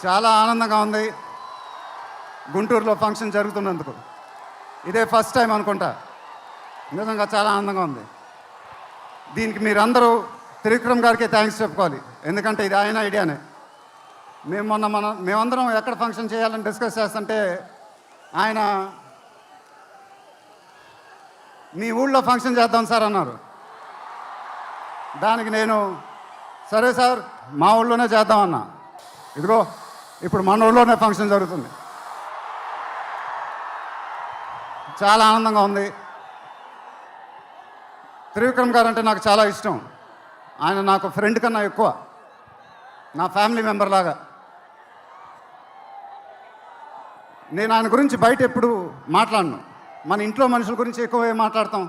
చాలా ఆనందంగా ఉంది గుంటూరులో ఫంక్షన్ జరుగుతున్నందుకు. ఇదే ఫస్ట్ టైం అనుకుంటా. నిజంగా చాలా ఆనందంగా ఉంది. దీనికి మీరందరూ త్రివిక్రమ్ గారికి థ్యాంక్స్ చెప్పుకోవాలి, ఎందుకంటే ఇది ఆయన ఐడియానే. మేమందరం ఎక్కడ ఫంక్షన్ చేయాలని డిస్కస్ చేస్తుంటే ఆయన మీ ఊళ్ళో ఫంక్షన్ చేద్దాం సార్ అన్నారు. దానికి నేను సరే సార్ మా ఊళ్ళోనే చేద్దామన్నా. ఇదిగో ఇప్పుడు మన ఊళ్ళోనే ఫంక్షన్ జరుగుతుంది. చాలా ఆనందంగా ఉంది. త్రివిక్రమ్ గారు అంటే నాకు చాలా ఇష్టం. ఆయన నాకు ఫ్రెండ్ కన్నా ఎక్కువ, నా ఫ్యామిలీ మెంబర్ లాగా. నేను ఆయన గురించి బయట ఎప్పుడు మాట్లాడను, మన ఇంట్లో మనుషుల గురించి ఎక్కువ మాట్లాడతాం.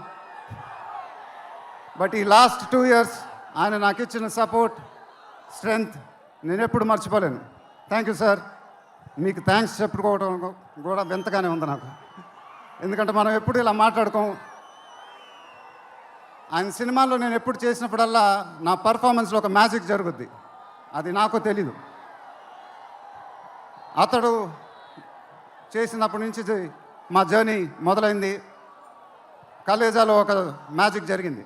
బట్ ఈ లాస్ట్ 2 years ఆయన నాకు ఇచ్చిన సపోర్ట్, స్ట్రెంగ్త్ నేను ఎప్పుడు మర్చిపోలేను. Thank you sir. మీకు థ్యాంక్స్ చెప్పుకోవడం కూడా వింతగానే ఉంది నాకు, ఎందుకంటే మనం ఎప్పుడు ఇలా మాట్లాడుకోం. ఆయన సినిమాల్లో నేను ఎప్పుడు చేసినప్పుడల్లా నా పర్ఫార్మెన్స్లో ఒక మ్యాజిక్ జరుగుద్ది, అది నాకు తెలీదు. అతడు చేసినప్పటి నుంచి మా జర్నీ మొదలైంది. కలేజాలో ఒక మ్యాజిక్ జరిగింది,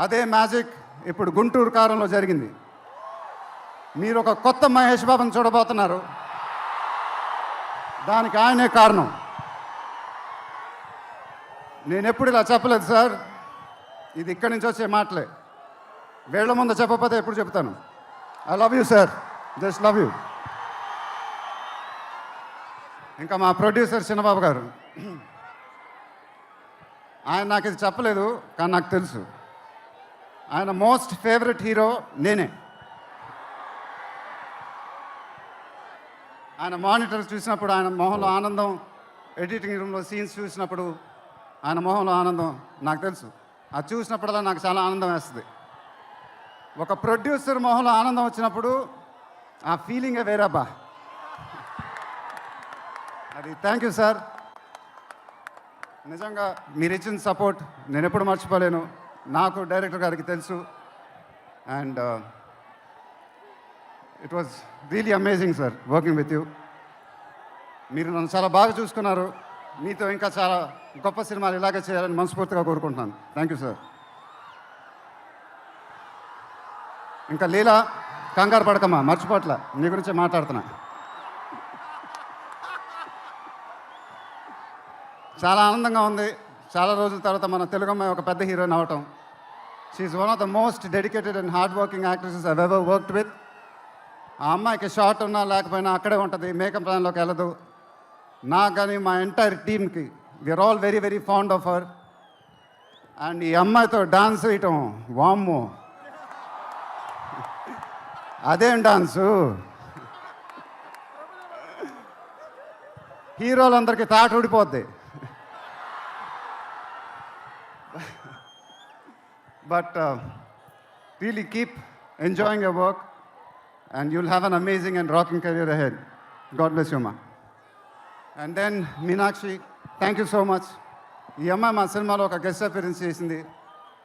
అదే మ్యాజిక్ ఇప్పుడు గుంటూరు కారంలో జరిగింది. మీరు ఒక కొత్త మహేష్ బాబుని చూడబోతున్నారు, దానికి ఆయనే కారణం. నేను ఎప్పుడు ఇలా చెప్పలేదు సార్, ఇది ఇక్కడి నుంచి వచ్చే మాటలే. వేళ్ల ముందు చెప్పకపోతే ఎప్పుడు చెప్తాను. I love you sir, just love you. ఇంకా మా ప్రొడ్యూసర్ చిన్నబాబు గారు, ఆయన నాకు ఇది చెప్పలేదు కానీ నాకు తెలుసు. ఆయన మోస్ట్ ఫేవరెట్ హీరో నేనే. ఆయన మానిటర్ చూసినప్పుడు ఆయన మొహంలో ఆనందం, ఎడిటింగ్ రూమ్లో సీన్స్ చూసినప్పుడు ఆయన మొహంలో ఆనందం నాకు తెలుసు. అది చూసినప్పుడల్లా నాకు చాలా ఆనందం వేస్తుంది. ఒక ప్రొడ్యూసర్ మొహంలో ఆనందం వచ్చినప్పుడు ఆ ఫీలింగే వేరేబ్బా. అది థ్యాంక్ యూ సార్. నిజంగా మీరు ఇచ్చిన సపోర్ట్ నేను ఎప్పుడు మర్చిపోలేను. నాకు డైరెక్టర్ గారికి తెలుసు. And it was really amazing sir working with you. మీరు నన్ను చాలా బాగా చూసుకున్నారు. మీతో ఇంకా చాలా గొప్ప సినిమాలు ఇలాగే చేయాలని మనస్ఫూర్తిగా కోరుకుంటున్నాను. Thank you sir. ఇంకా లీలా, కంగారు పడకమ్మా, మర్చిపోట్ల, నీ గురించే మాట్లాడుతున్నా. చాలా ఆనందంగా ఉంది. చాలా రోజుల తర్వాత మన తెలుగు అమ్మాయి ఒక పెద్ద హీరోయిన్ అవ్వటం. She's one of the most dedicated and hard working actresses I've ever worked with. ఆ అమ్మాయికి షార్ట్ ఉన్నా లేకపోయినా అక్కడే ఉంటుంది, మేకప్ ప్లాన్లోకి వెళ్ళదు. నాకు కానీ మా ఎంటైర్ టీమ్కి we are all very very fond of her. And ఈ అమ్మాయితో డాన్స్ వేయటం, వామ్మో అదేం డాన్సు, హీరోలందరికీ తాట ఊడిపోద్ది. But really keep enjoying your work and you'll have an amazing and rocking career ahead. God bless you, ma. And then Meenakshi, thank you so much. ఈ అమ్మాయి మా సినిమాలో ఒక గెస్ట్ అపియరెన్స్ చేసింది.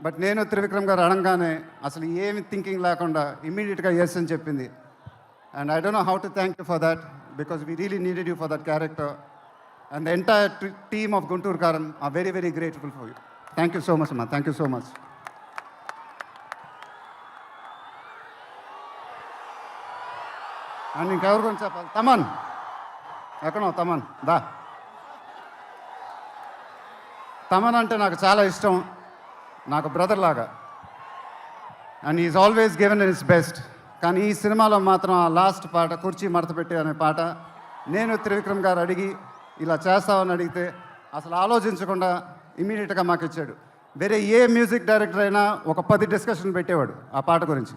బట్ నేను త్రివిక్రమ్ గారు అడగానే అసలు ఏమి థింకింగ్ లేకుండా ఇమ్మీడియట్గా ఎస్ అని చెప్పింది. And I don't know how to thank you for that, because we really needed you for that character. And the entire team of Guntur Kaaram are very very grateful for you. Thank you so much అమ్మా, thank you so much. And ఇంకెవరి గురించి చెప్పాలి? తమన్ ఎక్కడో, తమన్ దా. తమన్ అంటే నాకు చాలా ఇష్టం, నాకు బ్రదర్ లాగా. And is always given his best. కానీ ఈ సినిమాలో మాత్రం ఆ లాస్ట్ పాట, కుర్చీ మడతపెట్టి అనే పాట, నేను త్రివిక్రమ్ గారు అడిగి ఇలా చేస్తామని అడిగితే అసలు ఆలోచించకుండా ఇమీడియట్గా మాకు ఇచ్చాడు. వేరే ఏ మ్యూజిక్ డైరెక్టర్ అయినా ఒక 10 డిస్కషన్ పెట్టేవాడు ఆ పాట గురించి.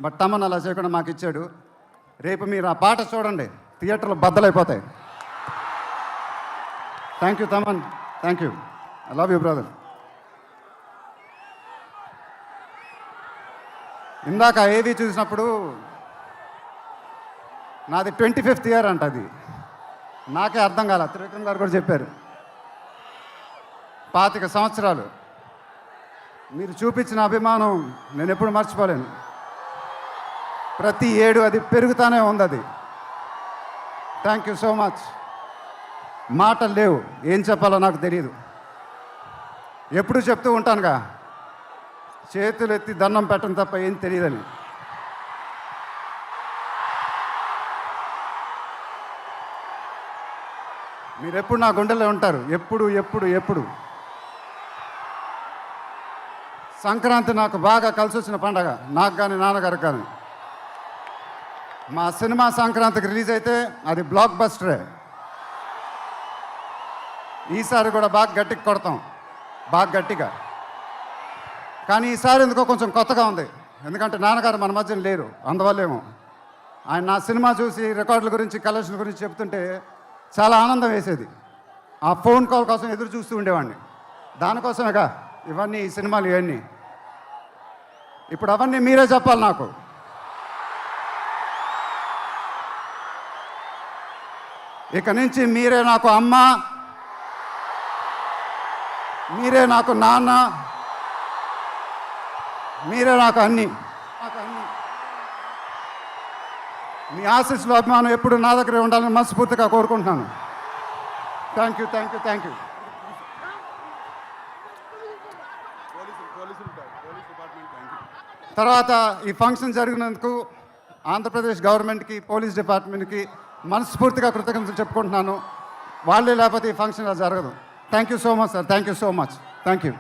బట్ తమన్ అలా చేయకుండా మాకు ఇచ్చాడు. రేపు మీరు ఆ పాట చూడండి, థియేటర్లో బద్దలైపోతాయి. Thank you Thaman, thank you. I love you brother. ఇందాక ఏవి చూసినప్పుడు నాది 25th year అంట. అది నాకే అర్థం కాల, త్రివిక్రమ్ గారు కూడా చెప్పారు. 25 సంవత్సరాలు మీరు చూపించిన అభిమానం నేను ఎప్పుడు మర్చిపోలేను. ప్రతి ఏడు అది పెరుగుతూనే ఉంది. అది థ్యాంక్ యూ సో మచ్. మాటలు లేవు, ఏం చెప్పాలో నాకు తెలియదు. ఎప్పుడు చెప్తూ ఉంటానుగా, చేతులు ఎత్తి దండం పెట్టడం తప్ప ఏం తెలియదని. మీరు ఎప్పుడు నా గుండెల్లో ఉంటారు, ఎప్పుడు ఎప్పుడు ఎప్పుడు. సంక్రాంతి నాకు బాగా కలిసి వచ్చిన పండగ, నాకు కానీ నాన్నగారికి కానీ. మా సినిమా సంక్రాంతికి రిలీజ్ అయితే అది బ్లాక్ బస్టరే. ఈసారి కూడా బాగా గట్టిగా కొడతాం, బాగా గట్టిగా. కానీ ఈసారి ఎందుకో కొంచెం కొత్తగా ఉంది, ఎందుకంటే నాన్నగారు మన మధ్యన లేరు, అందువల్లేమో. ఆయన నా సినిమా చూసి రికార్డుల గురించి, కలెక్షన్ గురించి చెప్తుంటే చాలా ఆనందం వేసేది. ఆ ఫోన్ కాల్ కోసం ఎదురు చూస్తూ ఉండేవాడిని. దానికోసమేగా ఇవన్నీ, ఈ సినిమాలు ఇవన్నీ. ఇప్పుడు అవన్నీ మీరే చెప్పాలి నాకు. ఇక నుంచి మీరే నాకు అమ్మ, మీరే నాకు నాన్న, మీరే నాకు అన్నీ. మీ ఆశీస్సులు, అభిమానం ఎప్పుడు నా దగ్గరే ఉండాలని మనస్ఫూర్తిగా కోరుకుంటున్నాను. Thank you, thank you, thank you. తర్వాత ఈ ఫంక్షన్ జరిగినందుకు ఆంధ్రప్రదేశ్ గవర్నమెంట్కి, పోలీస్ డిపార్ట్మెంట్కి మనస్ఫూర్తిగా కృతజ్ఞతలు చెప్పుకుంటున్నాను. వాళ్ళే లేకపోతే ఈ ఫంక్షన్ ఇలా జరగదు. Thank you so much sir, thank you so much, thank you.